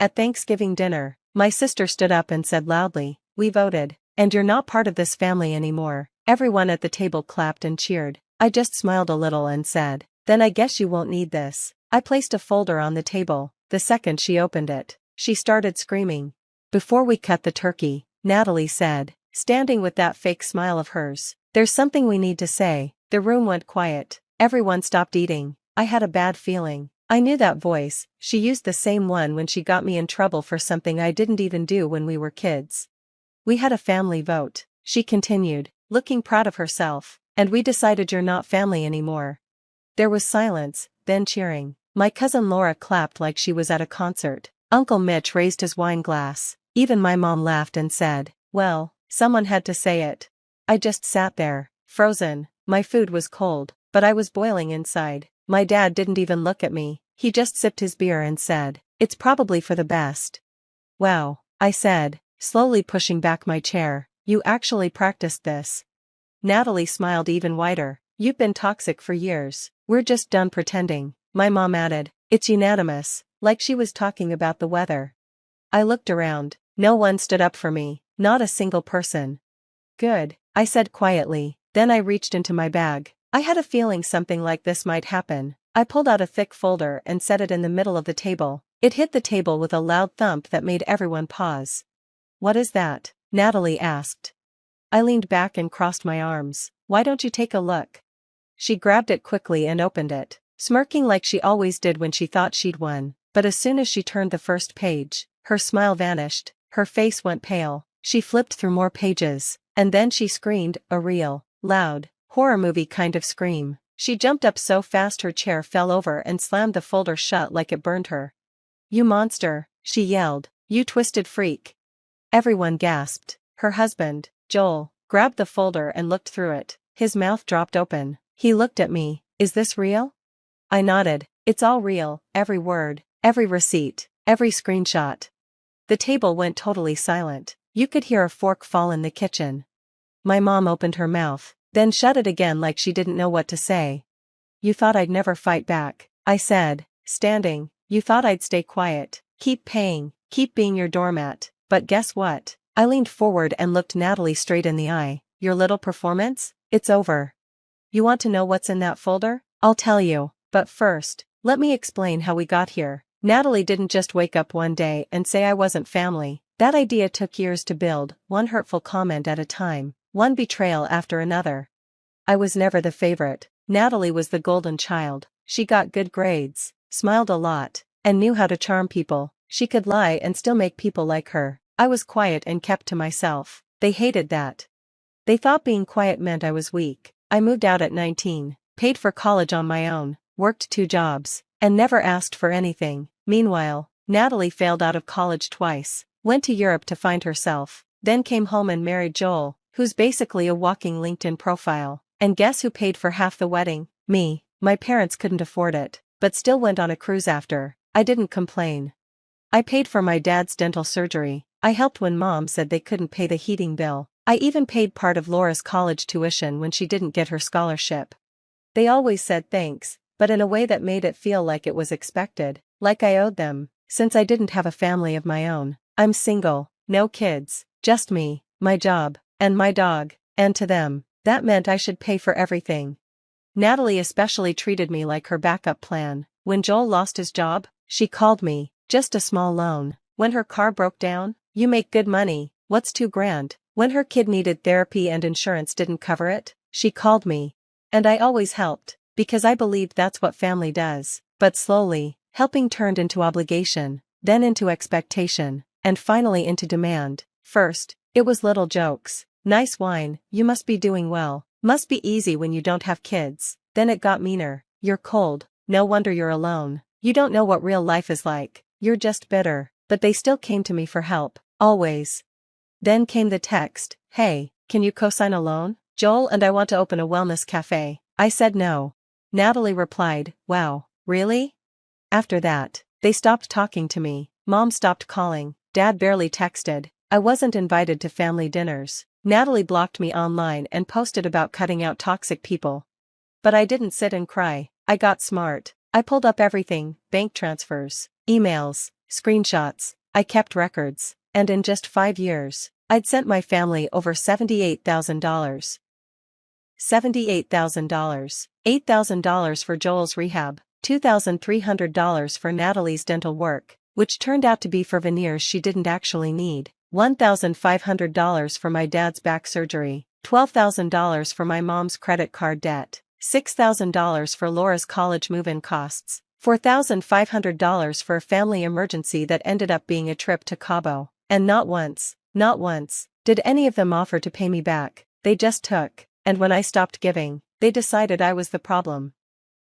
At Thanksgiving dinner, my sister stood up and said loudly, "We voted, and you're not part of this family anymore." Everyone at the table clapped and cheered. I just smiled a little and said, "Then I guess you won't need this." I placed a folder on the table. The second she opened it, she started screaming. "Before we cut the turkey," Natalie said, standing with that fake smile of hers, "there's something we need to say." The room went quiet. Everyone stopped eating. I had a bad feeling. I knew that voice. She used the same one when she got me in trouble for something I didn't even do when we were kids. "We had a family vote," she continued, looking proud of herself, "and we decided you're not family anymore." There was silence, then cheering. My cousin Laura clapped like she was at a concert. Uncle Mitch raised his wine glass. Even my mom laughed and said, "Well, someone had to say it." I just sat there, frozen. My food was cold, but I was boiling inside. My dad didn't even look at me. He just sipped his beer and said, "It's probably for the best." "Wow," I said, slowly pushing back my chair. "You actually practiced this?" Natalie smiled even wider. "You've been toxic for years. We're just done pretending." My mom added, "It's unanimous," like she was talking about the weather. I looked around. No one stood up for me, not a single person. "Good," I said quietly. Then I reached into my bag. I had a feeling something like this might happen. I pulled out a thick folder and set it in the middle of the table. It hit the table with a loud thump that made everyone pause. "What is that?" Natalie asked. I leaned back and crossed my arms. "Why don't you take a look?" She grabbed it quickly and opened it, smirking like she always did when she thought she'd won. But as soon as she turned the first page, her smile vanished, her face went pale. She flipped through more pages, and then she screamed, a real, loud, horror movie kind of scream. She jumped up so fast her chair fell over and slammed the folder shut like it burned her. "You monster," she yelled, "you twisted freak." Everyone gasped. Her husband, Joel, grabbed the folder and looked through it. His mouth dropped open. He looked at me. "Is this real?" I nodded. "It's all real, every word, every receipt, every screenshot." The table went totally silent. You could hear a fork fall in the kitchen. My mom opened her mouth, then shut it again like she didn't know what to say. "You thought I'd never fight back," I said, standing. "You thought I'd stay quiet, keep paying, keep being your doormat. But guess what?" I leaned forward and looked Natalie straight in the eye. "Your little performance? It's over. You want to know what's in that folder? I'll tell you, but first, let me explain how we got here." Natalie didn't just wake up one day and say I wasn't family. That idea took years to build, one hurtful comment at a time, one betrayal after another. I was never the favorite. Natalie was the golden child. She got good grades, smiled a lot, and knew how to charm people. She could lie and still make people like her. I was quiet and kept to myself. They hated that. They thought being quiet meant I was weak. I moved out at 19, paid for college on my own, worked 2 jobs, and never asked for anything. Meanwhile, Natalie failed out of college twice, went to Europe to find herself, then came home and married Joel, who's basically a walking LinkedIn profile. And guess who paid for half the wedding? Me. My parents couldn't afford it, but still went on a cruise after. I didn't complain. I paid for my dad's dental surgery. I helped when mom said they couldn't pay the heating bill. I even paid part of Laura's college tuition when she didn't get her scholarship. They always said thanks, but in a way that made it feel like it was expected, like I owed them, since I didn't have a family of my own. I'm single, no kids, just me, my job, and my dog, and to them, that meant I should pay for everything. Natalie especially treated me like her backup plan. When Joel lost his job, she called me, just a small loan. When her car broke down, "You make good money, what's $2,000? When her kid needed therapy and insurance didn't cover it, she called me. And I always helped, because I believed that's what family does. But slowly, helping turned into obligation, then into expectation, and finally into demand. First, it was little jokes. "Nice wine, you must be doing well. Must be easy when you don't have kids." Then it got meaner. "You're cold, no wonder you're alone. You don't know what real life is like. You're just bitter." But they still came to me for help, always. Then came the text, "Hey, can you co-sign a loan? Joel and I want to open a wellness cafe." I said no. Natalie replied, "Wow, really?" After that, they stopped talking to me. Mom stopped calling, Dad barely texted. I wasn't invited to family dinners. Natalie blocked me online and posted about cutting out toxic people. But I didn't sit and cry. I got smart. I pulled up everything: bank transfers, emails, Screenshots. I kept records. And in just 5 years, I'd sent my family over $78,000. $78,000. $8,000 for Joel's rehab. $2,300 for Natalie's dental work, which turned out to be for veneers she didn't actually need. $1,500 for my dad's back surgery. $12,000 for my mom's credit card debt. $6,000 for Laura's college move-in costs. $4,500 for a family emergency that ended up being a trip to Cabo. And not once, did any of them offer to pay me back. They just took, and when I stopped giving, they decided I was the problem.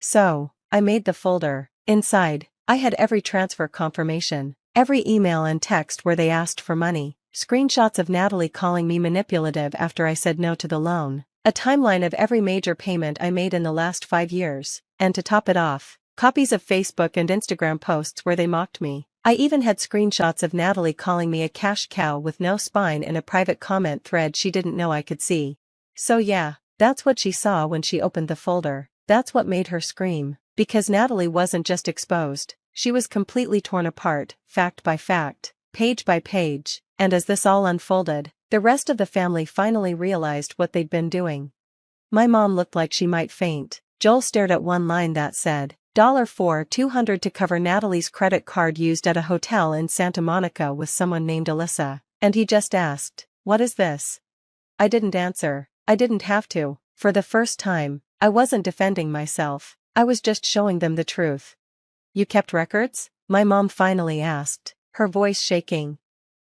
So, I made the folder. Inside, I had every transfer confirmation, every email and text where they asked for money, screenshots of Natalie calling me manipulative after I said no to the loan, a timeline of every major payment I made in the last 5 years, and to top it off, copies of Facebook and Instagram posts where they mocked me. I even had screenshots of Natalie calling me a cash cow with no spine in a private comment thread she didn't know I could see. So yeah, that's what she saw when she opened the folder. That's what made her scream. Because Natalie wasn't just exposed, she was completely torn apart, fact by fact, page by page, and as this all unfolded, the rest of the family finally realized what they'd been doing. My mom looked like she might faint. Joel stared at one line that said, $4 $200 to cover Natalie's credit card used at a hotel in Santa Monica with someone named Alyssa, and he just asked, "What is this?" I didn't answer. I didn't have to. For the first time, I wasn't defending myself. I was just showing them the truth. "You kept records?" my mom finally asked, her voice shaking.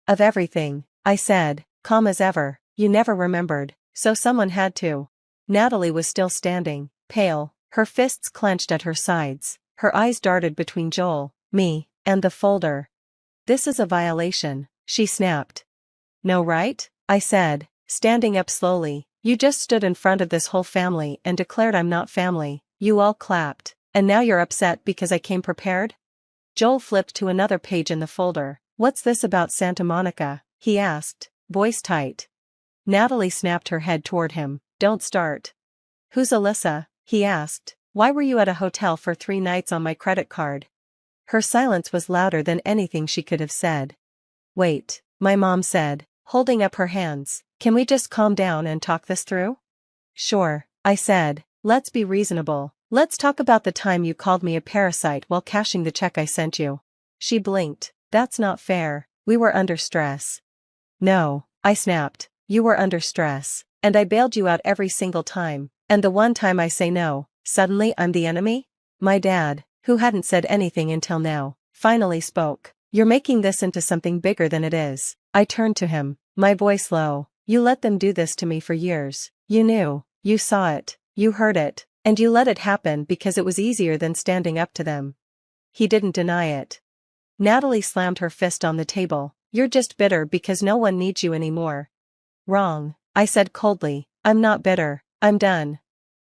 "Of everything," I said, calm as ever. "You never remembered, so someone had to." Natalie was still standing, pale, her fists clenched at her sides, her eyes darted between Joel, me, and the folder. "This is a violation," she snapped. "No, right?" I said, standing up slowly. "You just stood in front of this whole family and declared I'm not family. You all clapped, and now you're upset because I came prepared?" Joel flipped to another page in the folder. "What's this about Santa Monica?" he asked, voice tight. Natalie snapped her head toward him. "Don't start." "Who's Alyssa?" he asked. "Why were you at a hotel for 3 nights on my credit card?" Her silence was louder than anything she could have said. "Wait," my mom said, holding up her hands. "Can we just calm down and talk this through?" "Sure," I said. "Let's be reasonable. Let's talk about the time you called me a parasite while cashing the check I sent you." She blinked. "That's not fair. We were under stress." "No," I snapped. "You were under stress, and I bailed you out every single time. And the one time I say no, suddenly I'm the enemy?" My dad, who hadn't said anything until now, finally spoke. "You're making this into something bigger than it is." I turned to him, my voice low. "You let them do this to me for years. You knew, you saw it, you heard it, and you let it happen because it was easier than standing up to them." He didn't deny it. Natalie slammed her fist on the table. "You're just bitter because no one needs you anymore." "Wrong," I said coldly. "I'm not bitter. I'm done."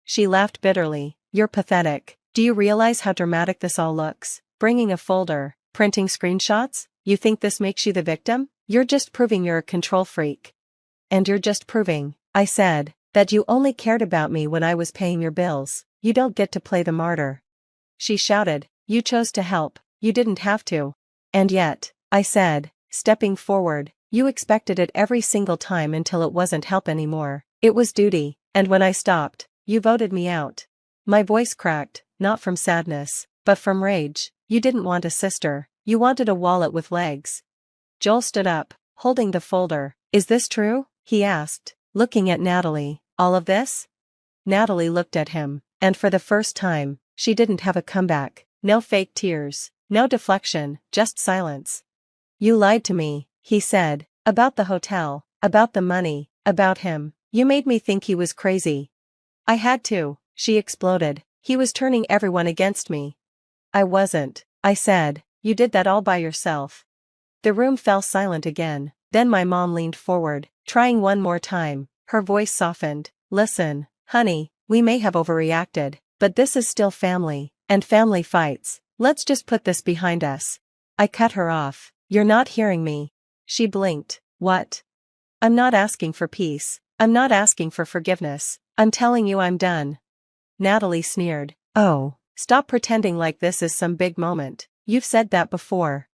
She laughed bitterly. "You're pathetic. Do you realize how dramatic this all looks? Bringing a folder, printing screenshots? You think this makes you the victim? You're just proving you're a control freak." "And you're just proving," I said, "that you only cared about me when I was paying your bills. You don't get to play the martyr." She shouted, "You chose to help. You didn't have to." "And yet," I said, stepping forward, "you expected it every single time until it wasn't help anymore. It was duty, and when I stopped, you voted me out." My voice cracked, not from sadness, but from rage. "You didn't want a sister. You wanted a wallet with legs." Joel stood up, holding the folder. "Is this true?" he asked, looking at Natalie. "All of this?" Natalie looked at him, and for the first time, she didn't have a comeback. No fake tears, no deflection, just silence. "You lied to me," he said, "about the hotel, about the money, about him. You made me think he was crazy." "I had to," she exploded. "He was turning everyone against me." "I wasn't," I said. "You did that all by yourself." The room fell silent again. Then my mom leaned forward, trying one more time. Her voice softened. "Listen, honey, we may have overreacted, but this is still family, and family fights. Let's just put this behind us." I cut her off. "You're not hearing me." She blinked. "What?" "I'm not asking for peace. I'm not asking for forgiveness. I'm telling you I'm done." Natalie sneered. "Oh, stop pretending like this is some big moment. You've said that before."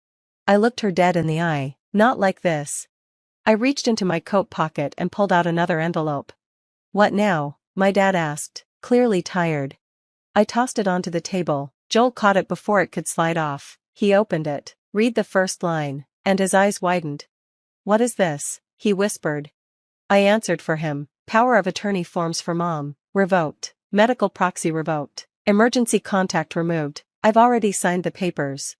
I looked her dead in the eye. Not like this. I reached into my coat pocket and pulled out another envelope. What now? My dad asked, clearly tired. I tossed it onto the table. Joel caught it before it could slide off. He opened it. Read the first line, and his eyes widened. What is this? He whispered. I answered for him. Power of attorney forms for mom, revoked. Medical proxy revoked. Emergency contact removed. I've already signed the papers.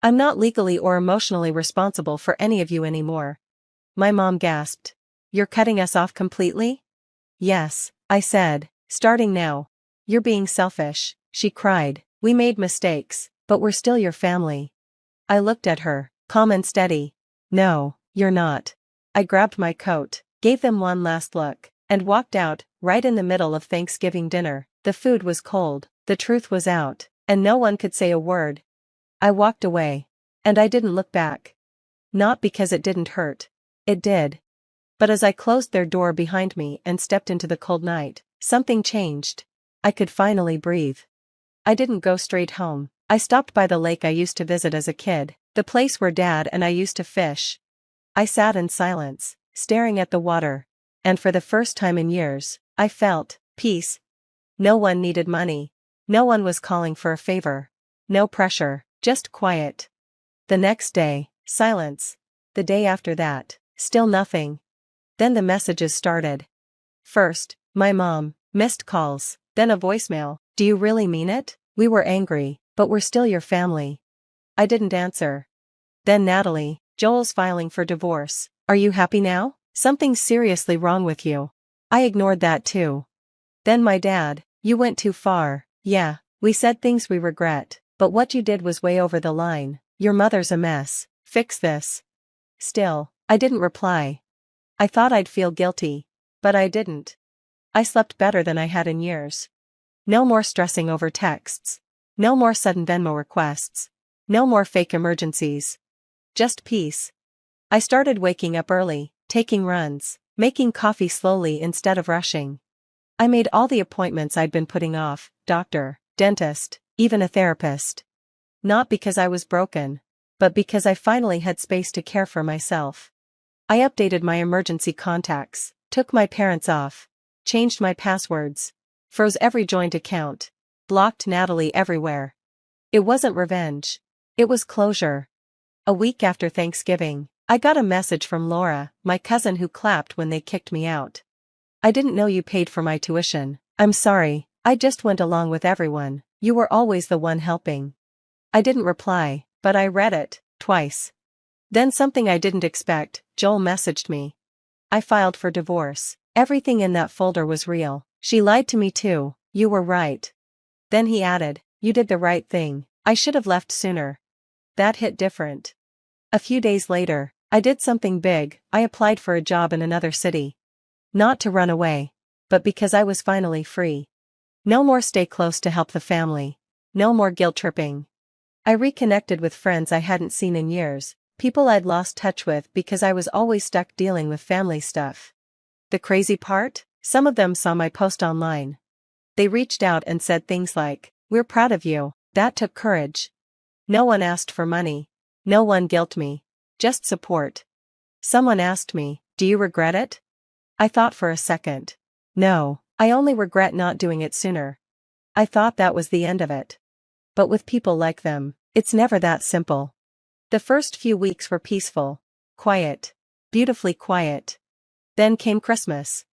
I'm not legally or emotionally responsible for any of you anymore. My mom gasped. You're cutting us off completely? Yes, I said, starting now. You're being selfish, she cried. We made mistakes, but we're still your family. I looked at her, calm and steady. No, you're not. I grabbed my coat, gave them one last look, and walked out, right in the middle of Thanksgiving dinner. The food was cold, the truth was out, and no one could say a word. I walked away. And I didn't look back. Not because it didn't hurt. It did. But as I closed their door behind me and stepped into the cold night, something changed. I could finally breathe. I didn't go straight home. I stopped by the lake I used to visit as a kid, the place where Dad and I used to fish. I sat in silence, staring at the water, and for the first time in years, I felt peace. No one needed money. No one was calling for a favor. No pressure, just quiet. The next day, silence. The day after that, still nothing. Then the messages started. First, my mom, missed calls, then a voicemail. Do you really mean it? We were angry, but we're still your family. I didn't answer. Then Natalie, Joel's filing for divorce. Are you happy now? Something's seriously wrong with you. I ignored that too. Then my dad, you went too far. Yeah, we said things we regret, but what you did was way over the line. Your mother's a mess. Fix this. Still, I didn't reply. I thought I'd feel guilty, but I didn't. I slept better than I had in years. No more stressing over texts. No more sudden Venmo requests. No more fake emergencies. Just peace. I started waking up early, taking runs, making coffee slowly instead of rushing. I made all the appointments I'd been putting off, doctor, dentist, even a therapist. Not because I was broken, but because I finally had space to care for myself. I updated my emergency contacts, took my parents off, changed my passwords, froze every joint account, blocked Natalie everywhere. It wasn't revenge. It was closure. A week after Thanksgiving, I got a message from Laura, my cousin who clapped when they kicked me out. I didn't know you paid for my tuition. I'm sorry, I just went along with everyone. You were always the one helping. I didn't reply, but I read it, twice. Then something I didn't expect, Joel messaged me. I filed for divorce. Everything in that folder was real. She lied to me too. You were right. Then he added, you did the right thing. I should have left sooner. That hit different. A few days later, I did something big. I applied for a job in another city. Not to run away, but because I was finally free. No more stay close to help the family. No more guilt tripping. I reconnected with friends I hadn't seen in years, people I'd lost touch with because I was always stuck dealing with family stuff. The crazy part? Some of them saw my post online. They reached out and said things like, we're proud of you. That took courage. No one asked for money. No one guilt me. Just support. Someone asked me, do you regret it? I thought for a second. No, I only regret not doing it sooner. I thought that was the end of it. But with people like them, it's never that simple. The first few weeks were peaceful, quiet, beautifully quiet. Then came Christmas.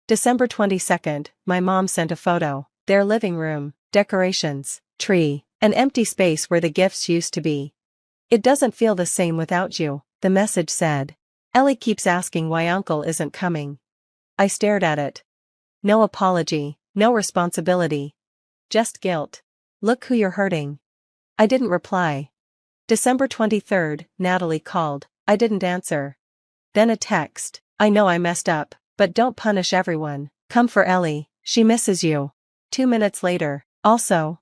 December 22nd, my mom sent a photo. Their living room, decorations, tree, an empty space where the gifts used to be. It doesn't feel the same without you, the message said. Ellie keeps asking why Uncle isn't coming. I stared at it. No apology, no responsibility. Just guilt. Look who you're hurting. I didn't reply. December 23rd, Natalie called. I didn't answer. Then a text. I know I messed up, but don't punish everyone. Come for Ellie, she misses you. 2 minutes later, also.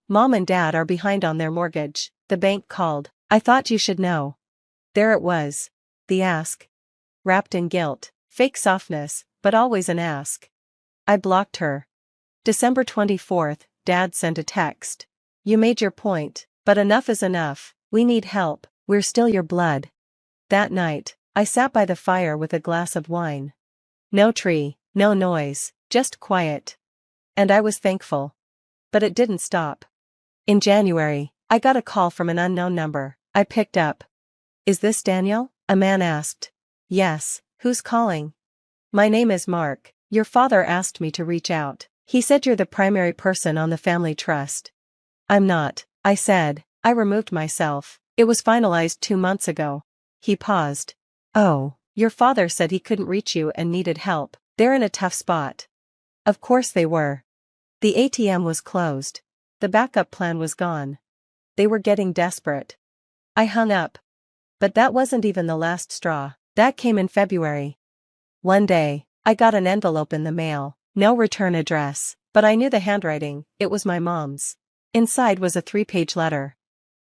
Mom and Dad are behind on their mortgage. The bank called. I thought you should know. There it was. The ask. Wrapped in guilt, fake softness, but always an ask. I blocked her. December 24th, Dad sent a text. You made your point, but enough is enough. We need help, we're still your blood. That night, I sat by the fire with a glass of wine. No tree, no noise, just quiet. And I was thankful. But it didn't stop. In January, I got a call from an unknown number. I picked up. "Is this Daniel?" a man asked. "Yes, who's calling?" "My name is Mark. Your father asked me to reach out. He said you're the primary person on the family trust." "I'm not," I said. I removed myself. "It was finalized 2 months ago." He paused. "Oh, your father said he couldn't reach you and needed help. They're in a tough spot." Of course they were. The ATM was closed. The backup plan was gone. They were getting desperate. I hung up. But that wasn't even the last straw. That came in February. One day, I got an envelope in the mail, no return address, but I knew the handwriting. It was my mom's. Inside was a 3-page letter.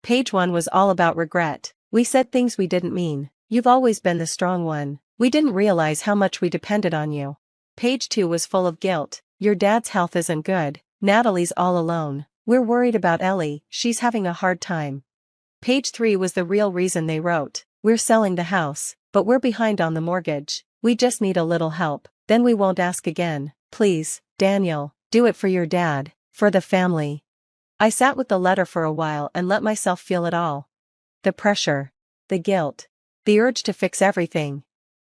Page 1 was all about regret. "We said things we didn't mean. You've always been the strong one. We didn't realize how much we depended on you." Page 2 was full of guilt. "Your dad's health isn't good. Natalie's all alone. We're worried about Ellie, she's having a hard time." Page 3 was the real reason they wrote. "We're selling the house, but we're behind on the mortgage. We just need a little help, then we won't ask again. Please, Daniel, do it for your dad, for the family." I sat with the letter for a while and let myself feel it all. The pressure. The guilt. The urge to fix everything.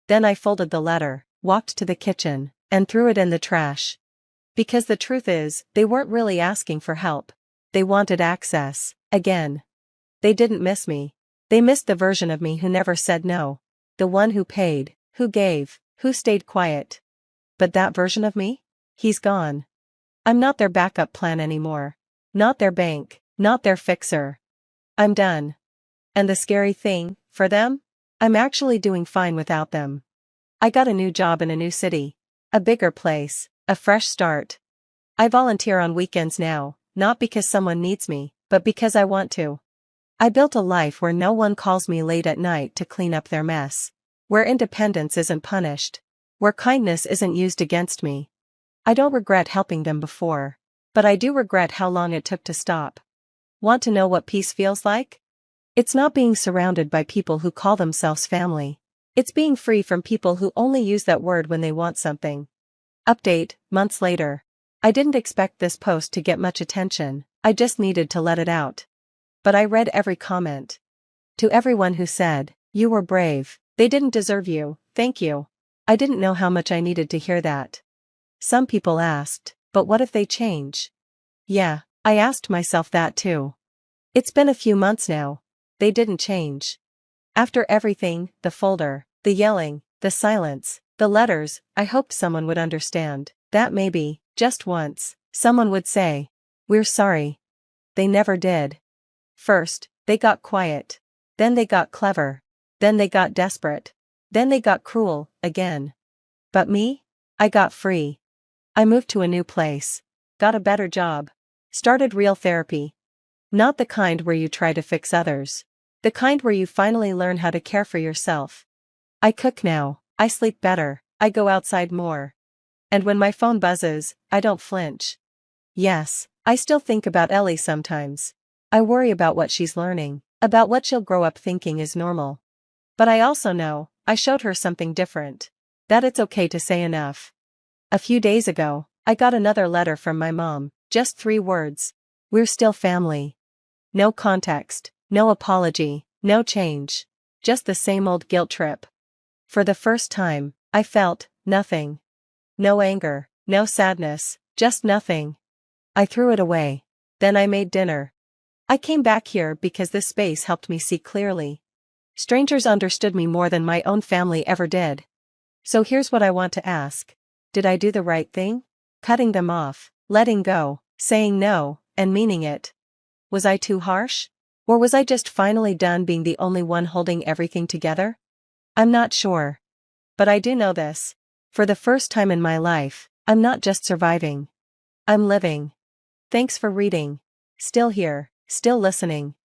Then I folded the letter, walked to the kitchen, and threw it in the trash. Because the truth is, they weren't really asking for help. They wanted access, again. They didn't miss me. They missed the version of me who never said no. The one who paid, who gave, who stayed quiet. But that version of me? He's gone. I'm not their backup plan anymore. Not their bank, not their fixer. I'm done. And the scary thing, for them? I'm actually doing fine without them. I got a new job in a new city. A bigger place, a fresh start. I volunteer on weekends now, not because someone needs me, but because I want to. I built a life where no one calls me late at night to clean up their mess. Where independence isn't punished. Where kindness isn't used against me. I don't regret helping them before. But I do regret how long it took to stop. Want to know what peace feels like? It's not being surrounded by people who call themselves family. It's being free from people who only use that word when they want something. Update, months later. I didn't expect this post to get much attention, I just needed to let it out. But I read every comment. To everyone who said, "You were brave, they didn't deserve you, thank you." I didn't know how much I needed to hear that. Some people asked, "But what if they change?" Yeah, I asked myself that too. It's been a few months now. They didn't change. After everything, the folder, the yelling, the silence, the letters, I hoped someone would understand, that maybe, just once, someone would say, "We're sorry." They never did. First, they got quiet. Then they got clever. Then they got desperate. Then they got cruel, again. But me? I got free. I moved to a new place. Got a better job. Started real therapy. Not the kind where you try to fix others. The kind where you finally learn how to care for yourself. I cook now, I sleep better, I go outside more. And when my phone buzzes, I don't flinch. Yes, I still think about Ellie sometimes. I worry about what she's learning, about what she'll grow up thinking is normal. But I also know, I showed her something different. That it's okay to say enough. A few days ago, I got another letter from my mom, just 3 words. "We're still family." No context, no apology, no change. Just the same old guilt trip. For the first time, I felt nothing. No anger, no sadness, just nothing. I threw it away. Then I made dinner. I came back here because this space helped me see clearly. Strangers understood me more than my own family ever did. So here's what I want to ask. Did I do the right thing? Cutting them off, letting go, saying no, and meaning it. Was I too harsh? Or was I just finally done being the only one holding everything together? I'm not sure. But I do know this. For the first time in my life, I'm not just surviving. I'm living. Thanks for reading. Still here, still listening.